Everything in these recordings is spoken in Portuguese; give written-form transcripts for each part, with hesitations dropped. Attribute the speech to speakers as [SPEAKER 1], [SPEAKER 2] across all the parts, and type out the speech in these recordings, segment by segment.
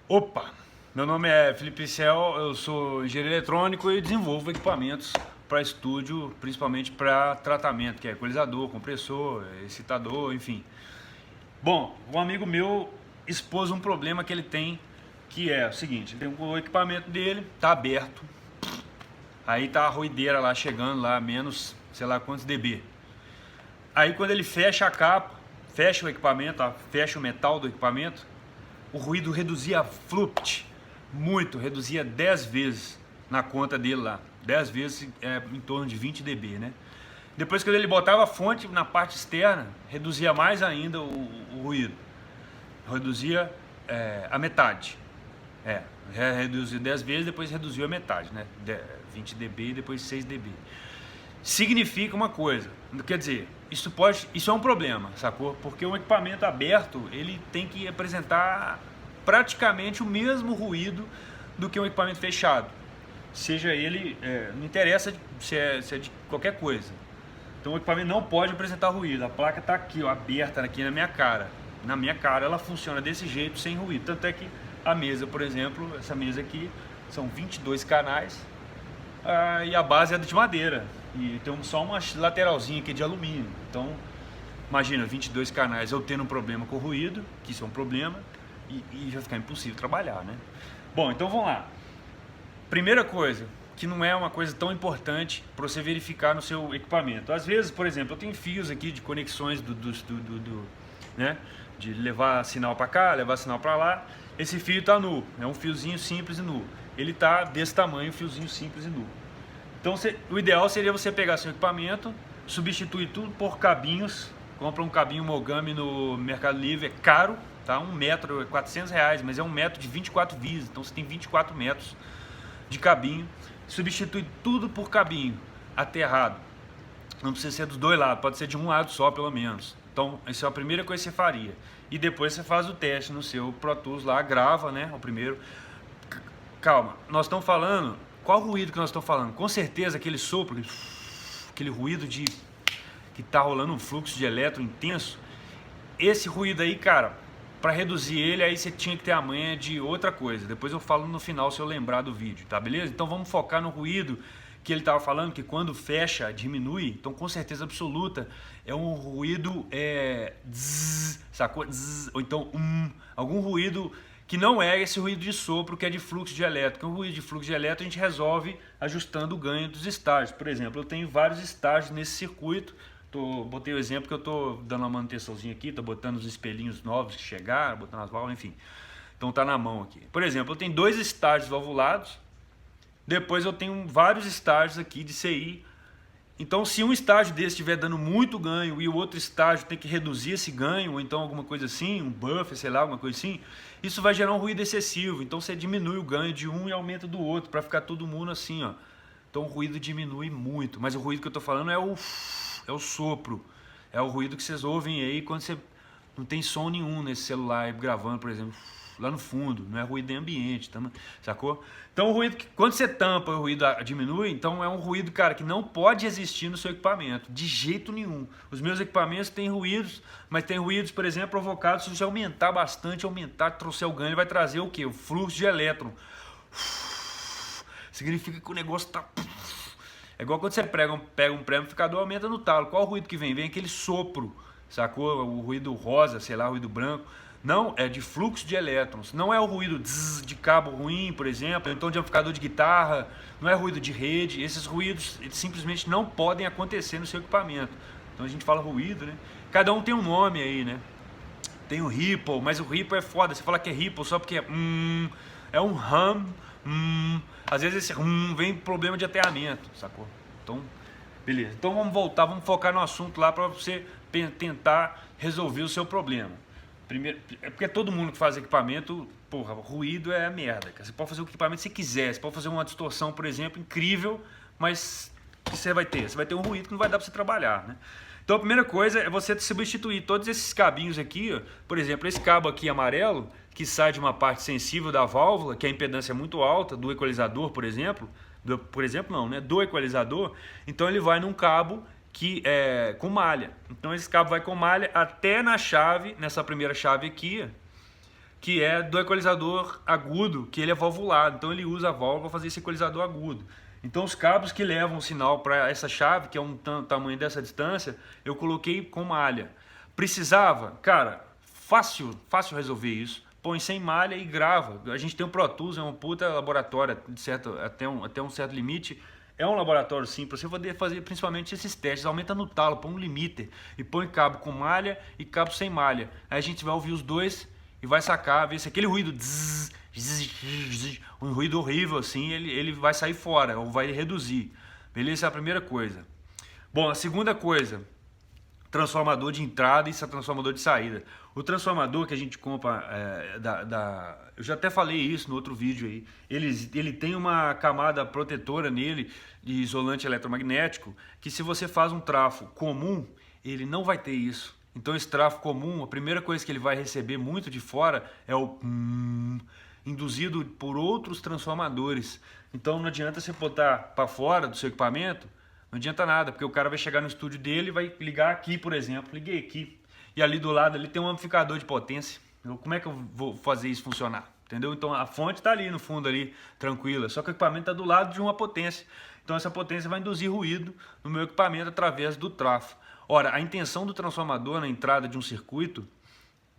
[SPEAKER 1] Opa! Meu nome é Felipe Cel, eu sou engenheiro eletrônico e desenvolvo equipamentos para estúdio, principalmente para tratamento, que é equalizador, compressor, excitador, enfim. Bom, um amigo meu expôs um problema que ele tem, que é o seguinte: ele tem o equipamento dele, tá aberto, aí tá a ruideira lá chegando lá, menos sei lá quantos dB. Aí quando ele fecha a capa, fecha o equipamento, fecha o metal do equipamento, o ruído reduzia flupt, muito, reduzia 10 vezes na conta dele lá. 10 vezes em torno de 20 dB, né? Depois que ele botava a fonte na parte externa, reduzia mais ainda o ruído. Reduzia a metade. Reduziu 10 vezes, depois reduziu a metade, né? 20 dB e depois 6 dB. Significa uma coisa, quer dizer, isso é um problema, sacou? Porque um equipamento aberto, ele tem que apresentar praticamente o mesmo ruído do que um equipamento fechado. Seja ele, não interessa se é de qualquer coisa. Então o equipamento não pode apresentar ruído. A placa está aqui, ó, aberta aqui na minha cara. Na minha cara ela funciona desse jeito, sem ruído. Tanto é que a mesa, por exemplo, essa mesa aqui, são 22 canais. E a base é de madeira e tem só uma lateralzinha aqui de alumínio. Então imagina 22 canais eu tendo um problema com o ruído, que isso é um problema, e vai ficar impossível trabalhar, né? Bom, então vamos lá. Primeira coisa, que não é uma coisa tão importante para você verificar no seu equipamento. Às vezes, por exemplo, eu tenho fios aqui de conexões né, de levar sinal para cá, levar sinal para lá. Esse fio está nu, é um fiozinho simples e nu. Ele está desse tamanho, fiozinho simples e nu. Então o ideal seria você pegar seu equipamento, substituir tudo por cabinhos. Compra um cabinho Mogami no Mercado Livre, é caro, tá? 1 metro é R$400, mas é 1 metro de 24 vias, então você tem 24 metros de cabinho. Substitui tudo por cabinho aterrado. Não precisa ser dos dois lados, pode ser de um lado só pelo menos. Então essa é a primeira coisa que você faria. E depois você faz o teste no seu Pro Tools lá, grava, né, o primeiro. Calma, nós estamos falando, qual ruído que nós estamos falando? Com certeza aquele sopro, aquele ruído de que está rolando um fluxo de elétron intenso. Esse ruído aí, cara, para reduzir ele, aí você tinha que ter a manha de outra coisa. Depois eu falo no final se eu lembrar do vídeo, tá beleza? Então vamos focar no ruído que ele estava falando, que quando fecha, diminui. Então com certeza absoluta é um ruído zzz, sacou? Zzz, ou então algum ruído que não é esse ruído de sopro, que é de fluxo de elétron. Porque o ruído de fluxo de elétron a gente resolve ajustando o ganho dos estágios. Por exemplo, eu tenho vários estágios nesse circuito. Botei o exemplo que eu estou dando uma manutençãozinha aqui, estou botando os espelhinhos novos que chegaram, botando as válvulas, enfim. Então tá na mão aqui. Por exemplo, eu tenho 2 estágios valvulados, depois eu tenho vários estágios aqui de CI. Então se um estágio desse estiver dando muito ganho e o outro estágio tem que reduzir esse ganho, ou então alguma coisa assim, um buffer, sei lá, alguma coisa assim, isso vai gerar um ruído excessivo. Então você diminui o ganho de um e aumenta do outro, para ficar todo mundo assim, ó. Então o ruído diminui muito, mas o ruído que eu estou falando é o sopro, é o ruído que vocês ouvem aí quando você não tem som nenhum nesse celular gravando, por exemplo, lá no fundo, não é ruído de ambiente, sacou? Então o ruído que quando você tampa o ruído diminui, então é um ruído, cara, que não pode existir no seu equipamento, de jeito nenhum. Os meus equipamentos têm ruídos, mas tem ruídos, por exemplo, provocados se você aumentar bastante, trouxer o ganho, ele vai trazer o quê? O fluxo de elétron. Significa que o negócio tá... É igual quando você pega um pré-amplificador, aumenta no talo. Qual o ruído que vem? Vem aquele sopro, sacou? O ruído rosa, sei lá, o ruído branco. Não, é de fluxo de elétrons. Não é o ruído de cabo ruim, por exemplo, então de amplificador de guitarra. Não é ruído de rede. Esses ruídos eles simplesmente não podem acontecer no seu equipamento. Então a gente fala ruído, né? Cada um tem um nome aí, né? Tem o ripple, mas o ripple é foda. Você fala que é ripple só porque é um hum, às vezes esse vem problema de aterramento, sacou? Então, beleza. Então vamos voltar, vamos focar no assunto lá para você tentar resolver o seu problema. Primeiro, é porque todo mundo que faz equipamento, porra, ruído é merda. Você pode fazer o equipamento que você quiser, você pode fazer uma distorção, por exemplo, incrível, mas o que você vai ter? Você vai ter um ruído que não vai dar para você trabalhar, né? Então a primeira coisa é você substituir todos esses cabinhos aqui, ó. Por exemplo, esse cabo aqui amarelo, que sai de uma parte sensível da válvula, que a impedância é muito alta, do equalizador, por exemplo, do equalizador, então ele vai num cabo que é com malha. Então esse cabo vai com malha até na chave, nessa primeira chave aqui, que é do equalizador agudo, que ele é valvulado, então ele usa a válvula para fazer esse equalizador agudo. Então os cabos que levam o sinal para essa chave, que é um tamanho dessa distância, eu coloquei com malha. Precisava? Cara, fácil resolver isso. Põe sem malha e grava. A gente tem um Pro Tools, é um puta laboratório, até um certo limite. É um laboratório sim, para você poder fazer principalmente esses testes. Aumenta no talo, põe um limiter e põe cabo com malha e cabo sem malha. Aí a gente vai ouvir os dois e vai sacar, ver se aquele ruído, um ruído horrível assim, ele vai sair fora ou vai reduzir. Beleza? Essa é a primeira coisa. Bom, a segunda coisa, transformador de entrada e transformador de saída. O transformador que a gente compra, eu já até falei isso no outro vídeo aí, ele tem uma camada protetora nele de isolante eletromagnético, que se você faz um trafo comum, ele não vai ter isso. Então esse trafo comum, a primeira coisa que ele vai receber muito de fora é o induzido por outros transformadores. Então não adianta você botar para fora do seu equipamento, não adianta nada, porque o cara vai chegar no estúdio dele e vai ligar aqui, por exemplo. Liguei aqui. E ali do lado ali tem um amplificador de potência. Como é que eu vou fazer isso funcionar? Entendeu? Então a fonte está ali no fundo, ali, tranquila. Só que o equipamento está do lado de uma potência. Então essa potência vai induzir ruído no meu equipamento através do trafo. Ora, a intenção do transformador na entrada de um circuito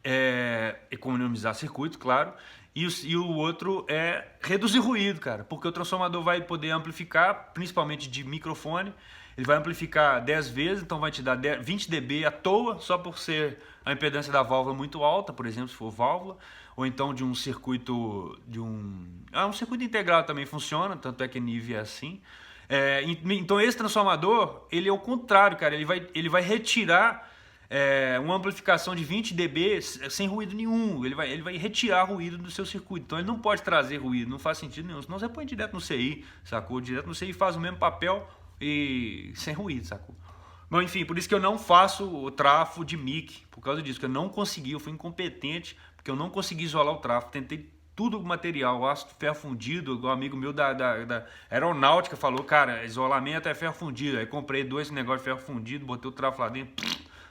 [SPEAKER 1] é economizar circuito, claro. E o outro é reduzir ruído, cara, porque o transformador vai poder amplificar, principalmente de microfone, ele vai amplificar 10 vezes, então vai te dar 20 dB à toa, só por ser a impedância da válvula muito alta, por exemplo, se for válvula, ou então de um circuito, um circuito integral também funciona, tanto é que NIV é assim. Então esse transformador, ele é o contrário, cara, ele vai retirar uma amplificação de 20 dB sem ruído nenhum. Ele vai retirar ruído do seu circuito. Então ele não pode trazer ruído, não faz sentido nenhum. Senão você põe direto no CI, sacou? Direto no CI faz o mesmo papel e sem ruído, sacou? Bom, enfim, por isso que eu não faço o trafo de mic, por causa disso, que eu não consegui, eu fui incompetente, porque eu não consegui isolar o trafo. Tentei tudo o material, aço ferro fundido, um amigo meu da aeronáutica falou, cara, isolamento é ferro fundido. Aí comprei 2 negócios de ferro fundido, botei o trafo lá dentro,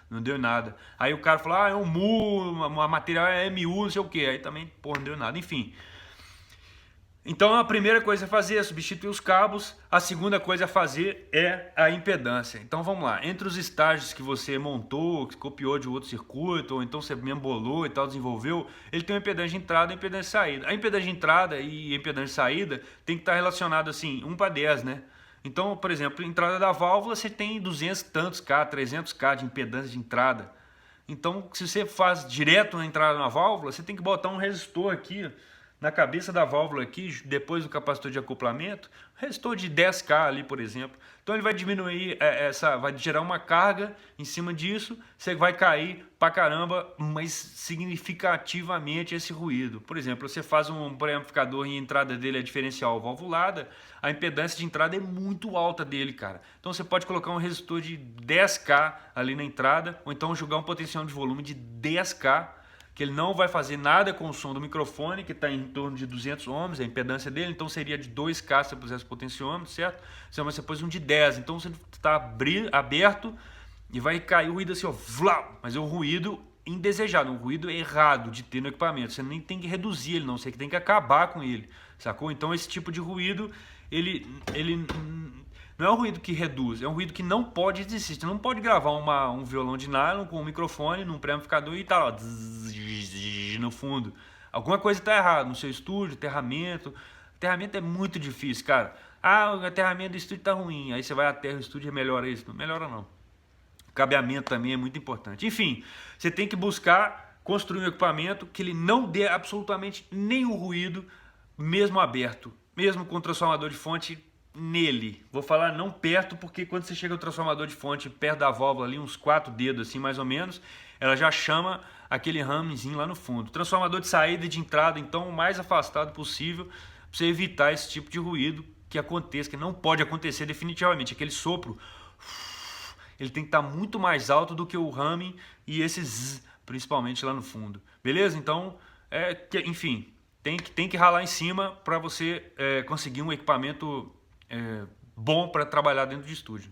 [SPEAKER 1] não deu nada. Aí o cara falou, é um MU, a material é MU, não sei o que. Aí também, porra, não deu nada. Enfim. Então a primeira coisa a fazer é substituir os cabos. A segunda coisa a fazer é a impedância. Então vamos lá. Entre os estágios que você montou, que copiou de outro circuito, ou então você mesmo bolou e tal, desenvolveu, ele tem uma impedância de entrada e impedância de saída. A impedância de entrada e a impedância de saída tem que estar relacionado assim, 1:10, né? Então, por exemplo, entrada da válvula você tem 200 e tantos K, 300 K de impedância de entrada. Então, se você faz direto na entrada na válvula, você tem que botar um resistor aqui, na cabeça da válvula aqui, depois do capacitor de acoplamento, resistor de 10K ali, por exemplo. Então ele vai diminuir, vai gerar uma carga em cima disso, você vai cair pra caramba, mas significativamente esse ruído. Por exemplo, você faz um preamplificador e a entrada dele é diferencial valvulada, a impedância de entrada é muito alta dele, cara. Então você pode colocar um resistor de 10K ali na entrada, ou então jogar um potencial de volume de 10K, que ele não vai fazer nada com o som do microfone, que está em torno de 200 ohms, a impedância dele, então seria de 2K se você pusesse potenciômetro, certo? Mas você pôs um de 10, então você está aberto e vai cair o ruído assim, ó, mas é um ruído indesejado, um ruído errado de ter no equipamento. Você nem tem que reduzir ele, não, você tem que acabar com ele, sacou? Então esse tipo de ruído, ele não é um ruído que reduz, é um ruído que não pode existir. Você não pode gravar um violão de nylon com um microfone num pré-amplificador e tá lá no fundo. Alguma coisa está errada no seu estúdio, aterramento. Aterramento é muito difícil, cara. O aterramento do estúdio tá ruim. Aí você vai aterra o estúdio e melhora isso. Não melhora não. Cabeamento também é muito importante. Enfim, você tem que buscar construir um equipamento que ele não dê absolutamente nenhum ruído, mesmo aberto, mesmo com transformador de fonte nele. Vou falar não perto, porque quando você chega ao transformador de fonte perto da válvula ali, uns 4 dedos assim mais ou menos, ela já chama aquele ramezinho lá no fundo. Transformador de saída e de entrada, então o mais afastado possível, para você evitar esse tipo de ruído que aconteça, que não pode acontecer definitivamente. Aquele sopro, ele tem que estar muito mais alto do que o ramming e esse zzz, principalmente lá no fundo. Beleza? Então, enfim, tem que ralar em cima para você conseguir um equipamento bom para trabalhar dentro de estúdio.